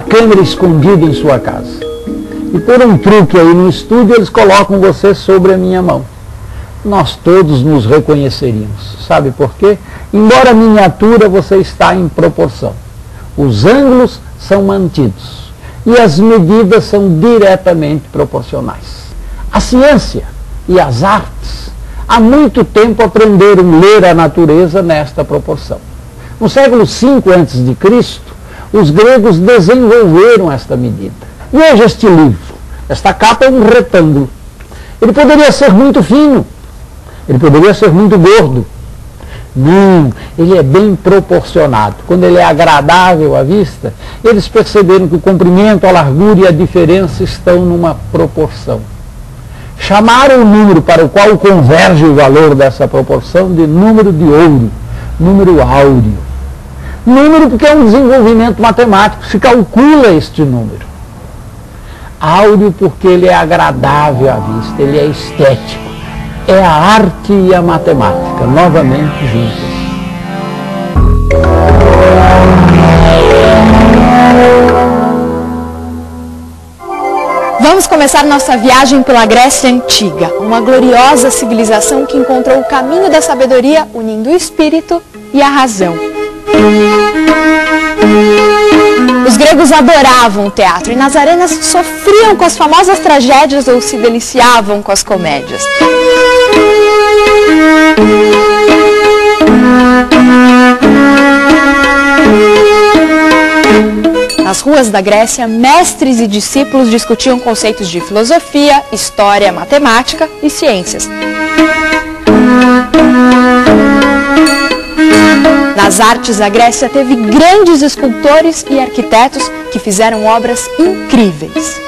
câmera escondido em sua casa. E por um truque aí no estúdio, eles colocam você sobre a minha mão. Nós todos nos reconheceríamos. Sabe por quê? Embora miniatura, você está em proporção. Os ângulos são mantidos e as medidas são diretamente proporcionais. A ciência e as artes há muito tempo aprenderam a ler a natureza nesta proporção. No século V a.C., os gregos desenvolveram esta medida. Veja este livro. Esta capa é um retângulo. Ele poderia ser muito fino. Ele poderia ser muito gordo. Não, ele é bem proporcionado. Quando ele é agradável à vista, eles perceberam que o comprimento, a largura e a diferença estão numa proporção. Chamaram o número para o qual converge o valor dessa proporção de número de ouro, número áureo. Número porque é um desenvolvimento matemático, se calcula este número. Áureo porque ele é agradável à vista, ele é estético. É a arte e a matemática, novamente juntas. Vamos começar nossa viagem pela Grécia Antiga, uma gloriosa civilização que encontrou o caminho da sabedoria unindo o espírito e a razão. Os gregos adoravam o teatro e nas arenas sofriam com as famosas tragédias ou se deliciavam com as comédias. Nas ruas da Grécia, mestres e discípulos discutiam conceitos de filosofia, história, matemática e ciências. Nas artes, a Grécia teve grandes escultores e arquitetos que fizeram obras incríveis.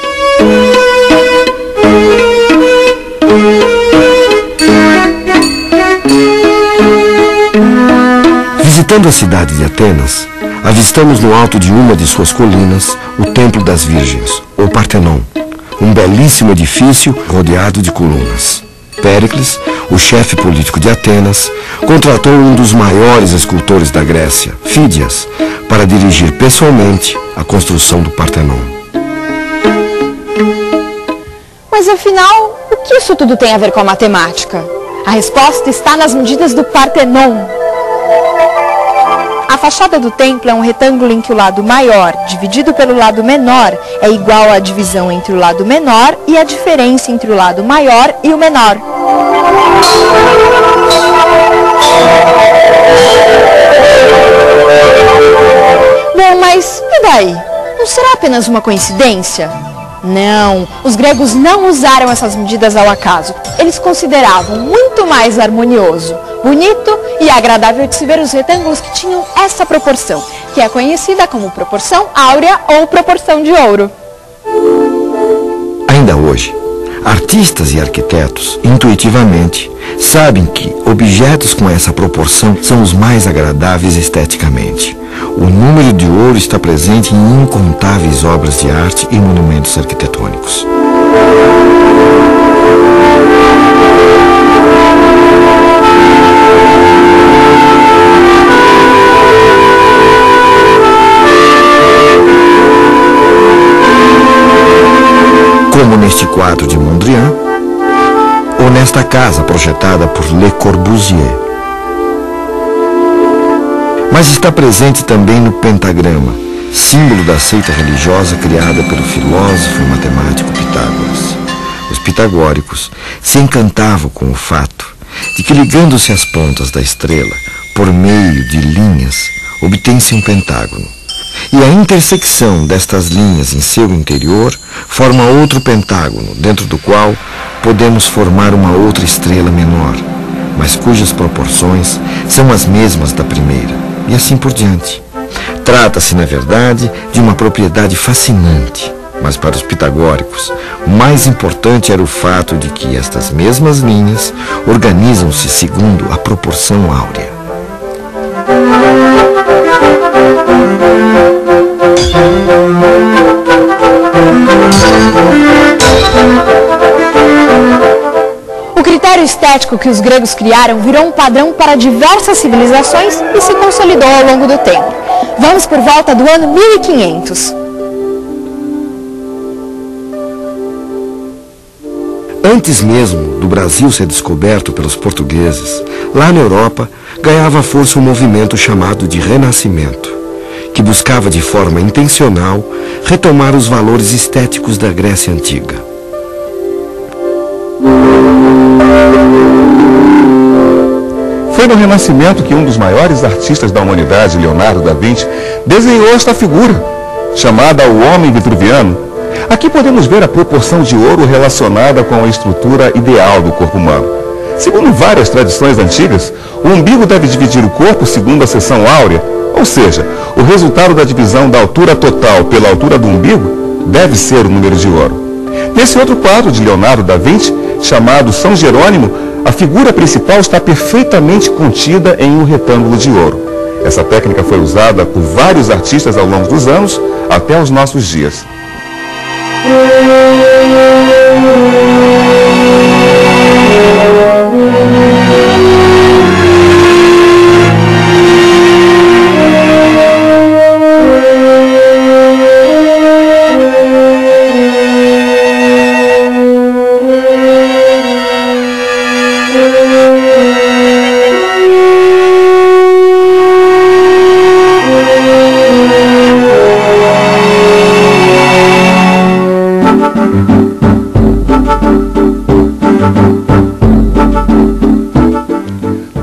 Visitando a cidade de Atenas, avistamos no alto de uma de suas colinas o Templo das Virgens, ou Partenon, um belíssimo edifício rodeado de colunas. Péricles, o chefe político de Atenas, contratou um dos maiores escultores da Grécia, Fídias, para dirigir pessoalmente a construção do Partenon. Mas afinal, o que isso tudo tem a ver com a matemática? A resposta está nas medidas do Partenon. A fachada do templo é um retângulo em que o lado maior, dividido pelo lado menor, é igual à divisão entre o lado menor e a diferença entre o lado maior e o menor. Bom, mas e daí? Não será apenas uma coincidência? Não, os gregos não usaram essas medidas ao acaso. Eles consideravam muito mais harmonioso, bonito e agradável de se ver os retângulos que tinham essa proporção, que é conhecida como proporção áurea ou proporção de ouro. Ainda hoje, artistas e arquitetos, intuitivamente, sabem que objetos com essa proporção são os mais agradáveis esteticamente. O número de ouro está presente em incontáveis obras de arte e monumentos arquitetônicos. Como neste quadro de Mondrian, ou nesta casa projetada por Le Corbusier. Mas está presente também no pentagrama, símbolo da seita religiosa criada pelo filósofo e matemático Pitágoras. Os pitagóricos se encantavam com o fato de que, ligando-se às pontas da estrela por meio de linhas, obtém-se um pentágono. E a intersecção destas linhas em seu interior forma outro pentágono, dentro do qual podemos formar uma outra estrela menor, mas cujas proporções são as mesmas da primeira, e assim por diante. Trata-se, na verdade, de uma propriedade fascinante, mas para os pitagóricos, o mais importante era o fato de que estas mesmas linhas organizam-se segundo a proporção áurea. O critério estético que os gregos criaram virou um padrão para diversas civilizações e se consolidou ao longo do tempo. Vamos por volta do ano 1500. Antes mesmo do Brasil ser descoberto pelos portugueses, lá na Europa ganhava força um movimento chamado de Renascimento, que buscava de forma intencional retomar os valores estéticos da Grécia Antiga. Foi no Renascimento que um dos maiores artistas da humanidade, Leonardo da Vinci, desenhou esta figura, chamada o Homem Vitruviano. Aqui podemos ver a proporção de ouro relacionada com a estrutura ideal do corpo humano. Segundo várias tradições antigas, o umbigo deve dividir o corpo segundo a seção áurea, ou seja, o resultado da divisão da altura total pela altura do umbigo deve ser o número de ouro. Nesse outro quadro de Leonardo da Vinci, chamado São Jerônimo, a figura principal está perfeitamente contida em um retângulo de ouro. Essa técnica foi usada por vários artistas ao longo dos anos, até os nossos dias.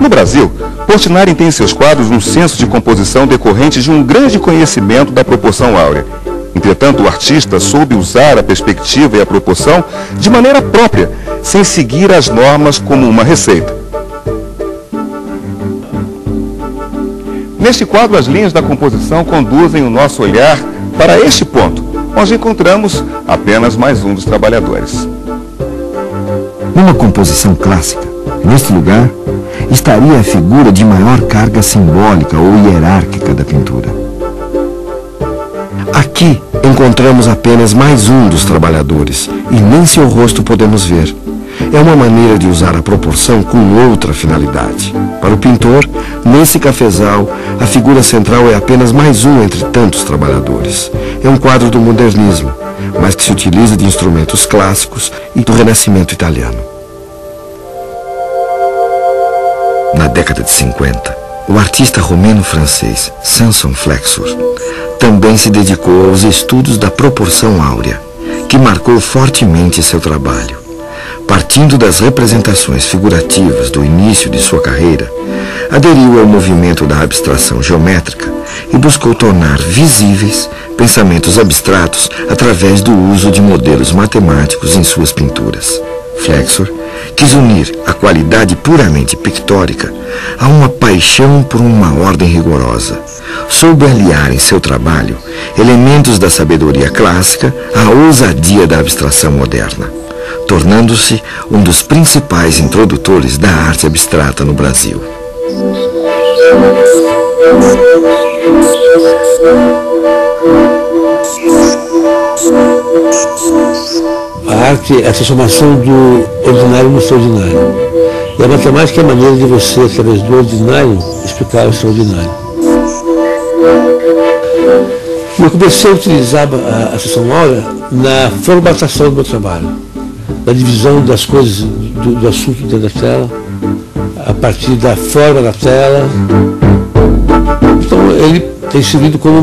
No Brasil, Portinari tem em seus quadros um senso de composição decorrente de um grande conhecimento da proporção áurea. Entretanto, o artista soube usar a perspectiva e a proporção de maneira própria, sem seguir as normas como uma receita. Neste quadro, as linhas da composição conduzem o nosso olhar para este ponto, onde encontramos apenas mais um dos trabalhadores. Numa composição clássica, neste lugar, estaria a figura de maior carga simbólica ou hierárquica da pintura. Aqui encontramos apenas mais um dos trabalhadores e nem seu rosto podemos ver. É uma maneira de usar a proporção com outra finalidade. Para o pintor, nesse cafezal, a figura central é apenas mais um entre tantos trabalhadores. É um quadro do modernismo, mas que se utiliza de instrumentos clássicos e do Renascimento italiano. Na década de 50, o artista romeno-francês Samson Flexor também se dedicou aos estudos da proporção áurea, que marcou fortemente seu trabalho. Partindo das representações figurativas do início de sua carreira, aderiu ao movimento da abstração geométrica e buscou tornar visíveis pensamentos abstratos através do uso de modelos matemáticos em suas pinturas. Flexor quis unir a qualidade puramente pictórica a uma paixão por uma ordem rigorosa. Soube aliar em seu trabalho elementos da sabedoria clássica à ousadia da abstração moderna, tornando-se um dos principais introdutores da arte abstrata no Brasil. A arte é a transformação do ordinário no extraordinário. E a matemática é a maneira de você, através do ordinário, explicar o extraordinário. E eu comecei a utilizar a seção áurea na formatação do meu trabalho, na divisão das coisas, do assunto dentro da tela, a partir da forma da tela. Então ele tem servido como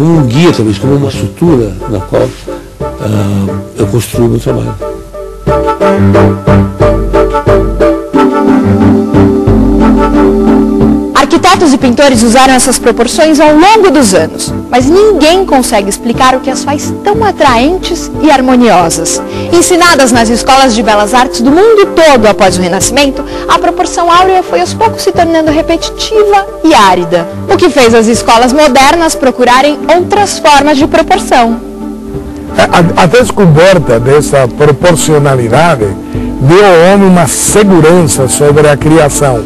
um guia, talvez, como uma estrutura na qual eu construo o meu trabalho. Arquitetos e pintores usaram essas proporções ao longo dos anos, mas ninguém consegue explicar o que as faz tão atraentes e harmoniosas. Ensinadas nas escolas de belas artes do mundo todo após o Renascimento, a proporção áurea foi aos poucos se tornando repetitiva e árida, o que fez as escolas modernas procurarem outras formas de proporção. A descoberta dessa proporcionalidade deu ao homem uma segurança sobre a criação,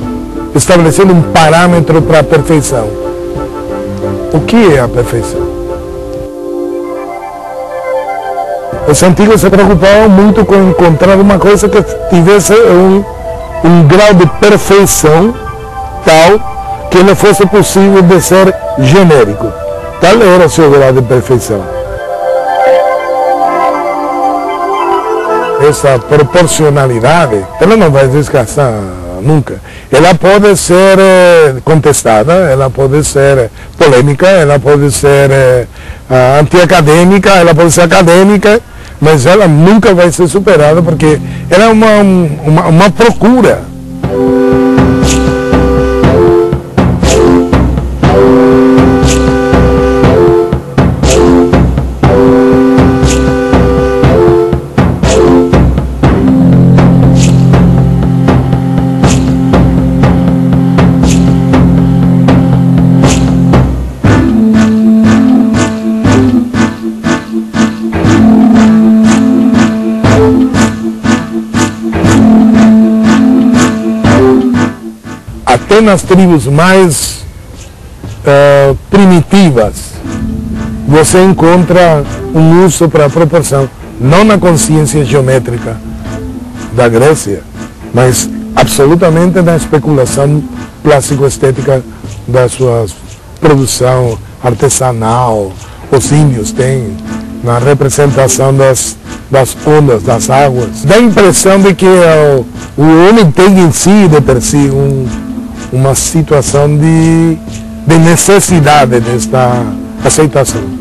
estabelecendo um parâmetro para a perfeição. O que é a perfeição? Os antigos se preocupavam muito com encontrar uma coisa que tivesse um grau de perfeição tal que não fosse possível de ser genérico. Tal era o seu grau de perfeição. essa proporcionalidade, ela não vai descansar nunca. Ela pode ser contestada, ela pode ser polêmica, ela pode ser antiacadêmica, ela pode ser acadêmica, mas ela nunca vai ser superada porque ela é uma procura. Até nas tribos mais primitivas, você encontra um uso para a proporção, não na consciência geométrica da Grécia, mas absolutamente na especulação plástico-estética da sua produção artesanal. Os índios têm na representação das ondas, das águas. Dá a impressão de que o homem tem em si, de per si, uma situação de necessidade desta aceitação.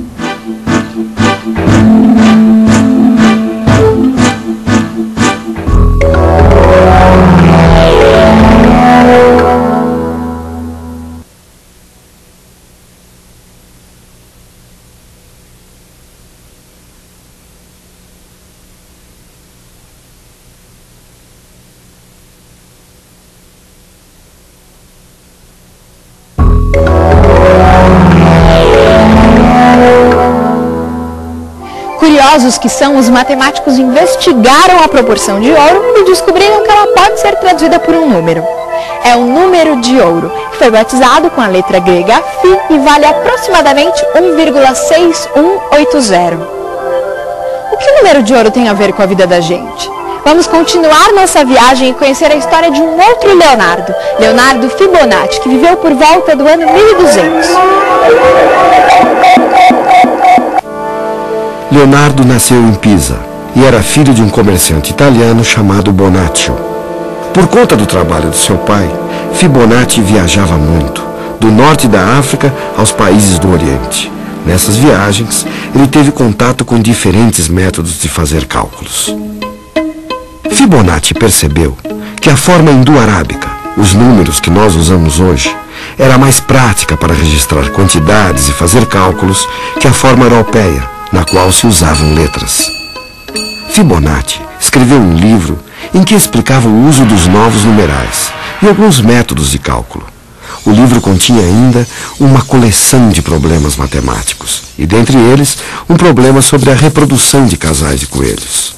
Curiosos que são, os matemáticos investigaram a proporção de ouro e descobriram que ela pode ser traduzida por um número. É o número de ouro, que foi batizado com a letra grega Φ e vale aproximadamente 1,6180. O que o número de ouro tem a ver com a vida da gente? Vamos continuar nossa viagem e conhecer a história de um outro Leonardo, Leonardo Fibonacci, que viveu por volta do ano 1200. Leonardo nasceu em Pisa e era filho de um comerciante italiano chamado Bonaccio. Por conta do trabalho de seu pai, Fibonacci viajava muito, do norte da África aos países do Oriente. Nessas viagens, ele teve contato com diferentes métodos de fazer cálculos. Fibonacci percebeu que a forma hindu-arábica, os números que nós usamos hoje, era mais prática para registrar quantidades e fazer cálculos que a forma europeia, na qual se usavam letras. Fibonacci escreveu um livro em que explicava o uso dos novos numerais e alguns métodos de cálculo. O livro continha ainda uma coleção de problemas matemáticos, e dentre eles, um problema sobre a reprodução de casais de coelhos.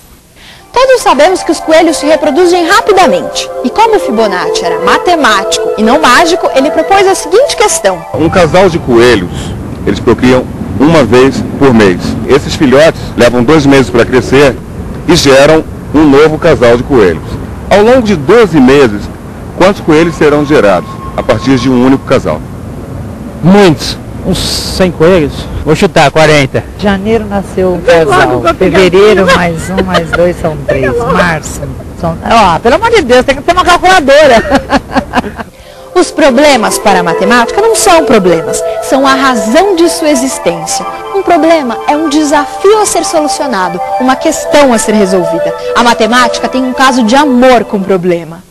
Todos sabemos que os coelhos se reproduzem rapidamente, e como Fibonacci era matemático e não mágico, ele propôs a seguinte questão. Um casal de coelhos, eles procriam uma vez por mês. Esses filhotes levam 2 meses para crescer e geram um novo casal de coelhos. Ao longo de 12 meses, quantos coelhos serão gerados a partir de um único casal? Muitos. Uns 100 coelhos. Vou chutar, 40. Janeiro nasceu um casal. Fevereiro, mais 1, mais 2 são 3. Março. Pelo amor de Deus, tem que ter uma calculadora. Os problemas para a matemática não são problemas, são a razão de sua existência. Um problema é um desafio a ser solucionado, uma questão a ser resolvida. A matemática tem um caso de amor com o problema.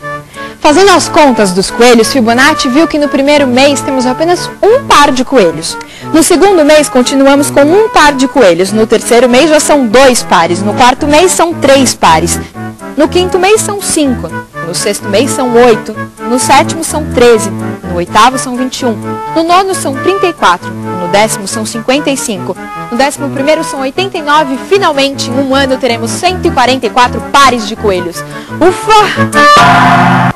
Fazendo as contas dos coelhos, Fibonacci viu que no primeiro mês temos apenas um par de coelhos. No segundo mês continuamos com um par de coelhos, no terceiro mês já são 2 pares, no quarto mês são 3 pares, no quinto mês são 5, no sexto mês são 8, no sétimo são 13, no oitavo são 21, no nono são 34, no 10º são 55, no 11º são 89 e finalmente em um ano teremos 144 pares de coelhos. Ufa!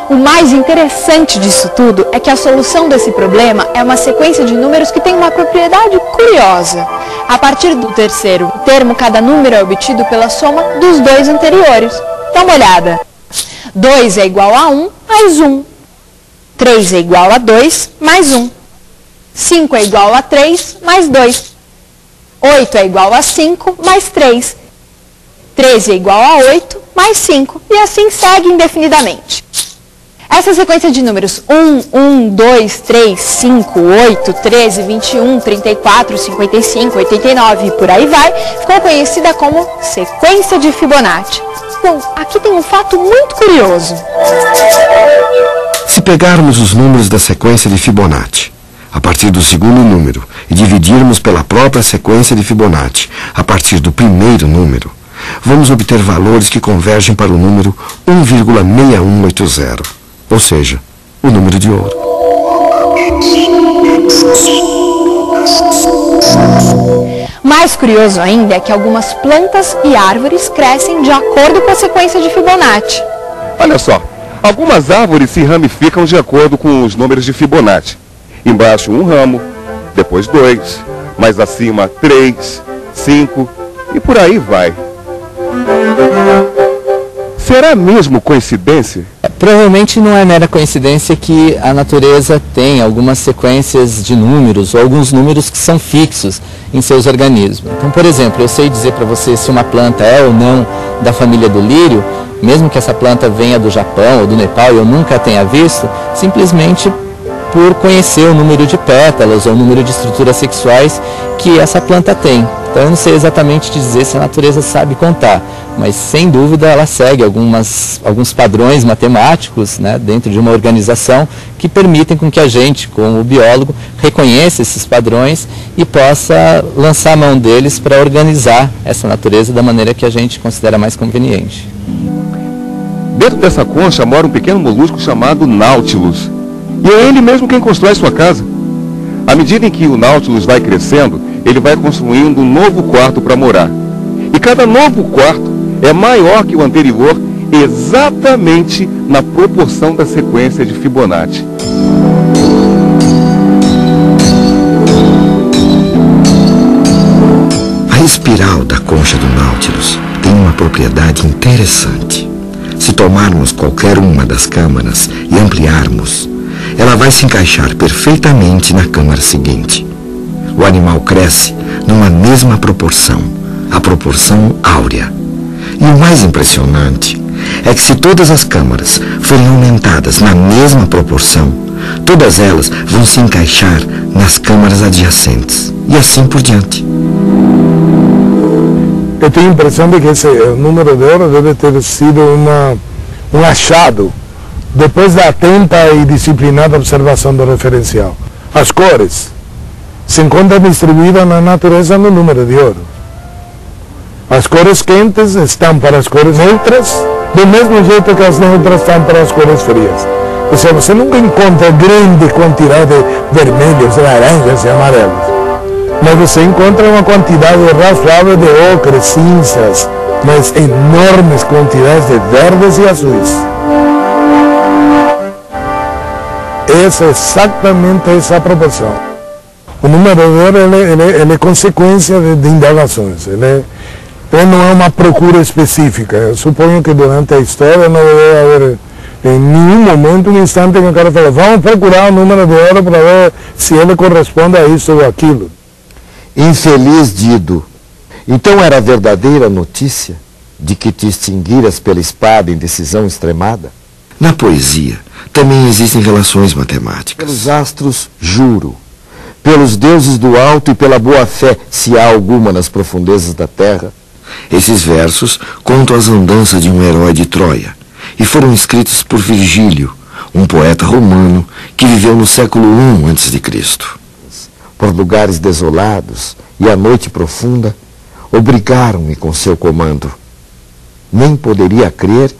O mais interessante disso tudo é que a solução desse problema é uma sequência de números que tem uma propriedade curiosa. A partir do terceiro termo, cada número é obtido pela soma dos 2 anteriores. Dá uma olhada. 2 é igual a 1 mais 1. 3 é igual a 2 mais 1. 5 é igual a 3 mais 2. 8 é igual a 5 mais 3. 13 é igual a 8, mais 5, e assim segue indefinidamente. Essa sequência de números 1, 2, 3, 5, 8, 13, 21, 34, 55, 89 e por aí vai, ficou conhecida como sequência de Fibonacci. Bom, aqui tem um fato muito curioso. Se pegarmos os números da sequência de Fibonacci, a partir do segundo número, e dividirmos pela própria sequência de Fibonacci, a partir do primeiro número, vamos obter valores que convergem para o número 1,6180, ou seja, o número de ouro. Mais curioso ainda é que algumas plantas e árvores crescem de acordo com a sequência de Fibonacci. Olha só, algumas árvores se ramificam de acordo com os números de Fibonacci. Embaixo um ramo, depois 2, mais acima 3, 5 e por aí vai. Será mesmo coincidência? Provavelmente não é mera coincidência que a natureza tem algumas sequências de números ou alguns números que são fixos em seus organismos. Então, por exemplo, eu sei dizer para você se uma planta é ou não da família do lírio, mesmo que essa planta venha do Japão ou do Nepal e eu nunca a tenha visto, simplesmente por conhecer o número de pétalas ou o número de estruturas sexuais que essa planta tem. Então eu não sei exatamente dizer se a natureza sabe contar, mas sem dúvida ela segue alguns padrões matemáticos, né, dentro de uma organização que permitem com que a gente, como biólogo, reconheça esses padrões e possa lançar a mão deles para organizar essa natureza da maneira que a gente considera mais conveniente. Dentro dessa concha mora um pequeno molusco chamado Nautilus. E é ele mesmo quem constrói sua casa. À medida em que o Nautilus vai crescendo, ele vai construindo um novo quarto para morar. E cada novo quarto é maior que o anterior, exatamente na proporção da sequência de Fibonacci. A espiral da concha do Nautilus tem uma propriedade interessante. Se tomarmos qualquer uma das câmaras e ampliarmos, ela vai se encaixar perfeitamente na câmara seguinte. O animal cresce numa mesma proporção, a proporção áurea. E o mais impressionante é que se todas as câmaras forem aumentadas na mesma proporção, todas elas vão se encaixar nas câmaras adjacentes, e assim por diante. Eu tenho a impressão de que esse número de ouro deve ter sido um achado depois da atenta e disciplinada observação do referencial. As cores se encontram distribuídas na natureza no número de ouro. As cores quentes estão para as cores neutras, do mesmo jeito que as neutras estão para as cores frias. Ou seja, você nunca encontra grande quantidade de vermelhos, laranjas e amarelos. Mas você encontra uma quantidade razoável de ocres, cinzas, mas enormes quantidades de verdes e azuis. Essa é exatamente essa proporção. O número de ouro ele é consequência de indagações. Ele não é uma procura específica. Eu suponho que durante a história não deve haver em nenhum momento um instante que o cara fala, vamos procurar o número de ouro para ver se ele corresponde a isso ou aquilo. Infeliz Dido, então era verdadeira a notícia de que te extinguiras pela espada em decisão extremada? Na poesia também existem relações matemáticas. Pelos astros, juro. Pelos deuses do alto e pela boa-fé, se há alguma nas profundezas da terra. Esses versos contam as andanças de um herói de Troia e foram escritos por Virgílio, um poeta romano que viveu no século I a.C. Por lugares desolados e a noite profunda, obrigaram-me com seu comando. Nem poderia crer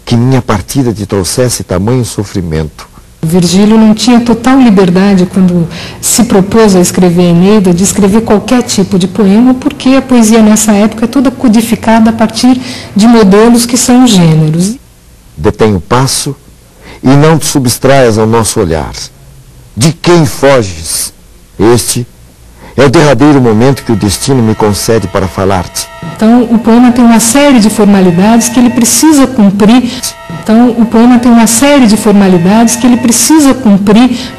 que minha partida te trouxesse tamanho sofrimento. Virgílio não tinha total liberdade, quando se propôs a escrever a Eneida, de escrever qualquer tipo de poema, porque a poesia nessa época é toda codificada a partir de modelos que são gêneros. Detém o passo e não te substraias ao nosso olhar. De quem foges? Este é o derradeiro momento que o destino me concede para falar-te. Então, o poema tem uma série de formalidades que ele precisa cumprir.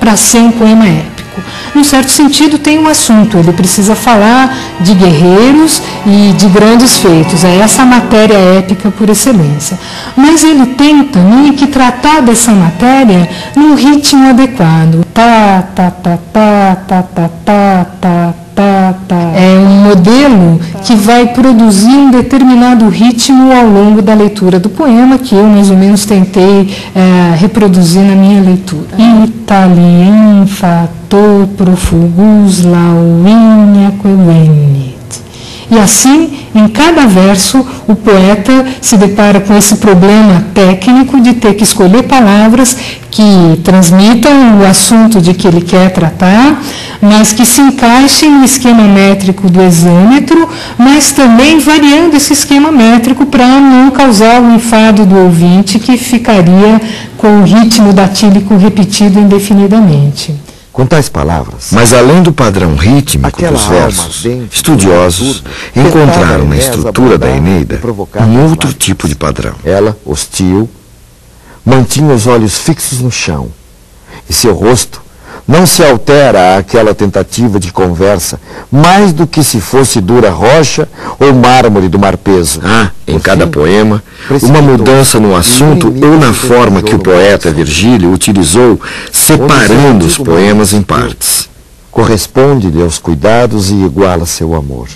Para ser um poema épico. épico. Num certo sentido, tem um assunto, ele precisa falar de guerreiros e de grandes feitos, é essa matéria épica por excelência. Mas ele tem também que tratar dessa matéria num ritmo adequado. Tá, tá, tá, tá, tá, tá, tá, tá, tá, tá. É um modelo que vai produzir um determinado ritmo ao longo da leitura do poema, que eu mais ou menos tentei reproduzir na minha leitura. Italien fato profugus lauinia quevenit. E assim, em cada verso, o poeta se depara com esse problema técnico de ter que escolher palavras que transmitam o assunto de que ele quer tratar, mas que se encaixem no esquema métrico do hexâmetro, mas também variando esse esquema métrico para não causar o enfado do ouvinte, que ficaria com o ritmo datílico repetido indefinidamente. Com tais palavras, mas além do padrão rítmico dos versos, estudiosos encontraram na estrutura da Eneida um outro tipo de padrão. Ela, hostil, mantinha os olhos fixos no chão, e seu rosto não se altera àquela tentativa de conversa, mais do que se fosse dura rocha ou mármore do mar peso. Há, em cada poema, uma mudança no assunto ou na forma que o poeta Virgílio utilizou, separando os poemas em partes. Corresponde-lhe aos cuidados e iguala seu amor.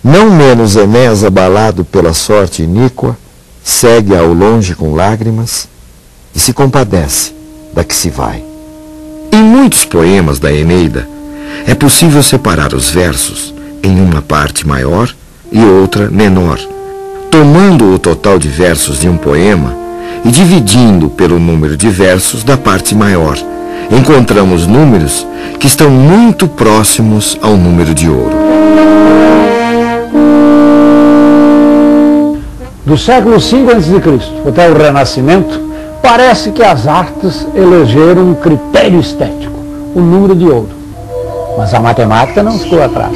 Não menos Enéas, abalado pela sorte iníqua, segue ao longe com lágrimas e se compadece da que se vai. Em muitos poemas da Eneida, é possível separar os versos em uma parte maior e outra menor, tomando o total de versos de um poema e dividindo pelo número de versos da parte maior. Encontramos números que estão muito próximos ao número de ouro. Do século V a.C. até o Renascimento, parece que as artes elegeram um critério estético, o número de ouro. Mas a matemática não ficou atrás.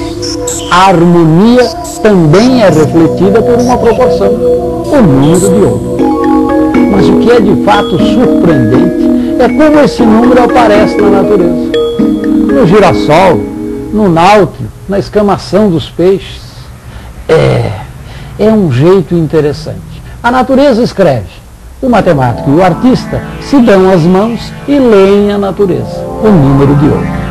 A harmonia também é refletida por uma proporção, o número de ouro. Mas o que é de fato surpreendente é como esse número aparece na natureza. No girassol, no náutilo, na escamação dos peixes. É um jeito interessante. A natureza escreve. O matemático e o artista se dão as mãos e leem a natureza, o número de ouro.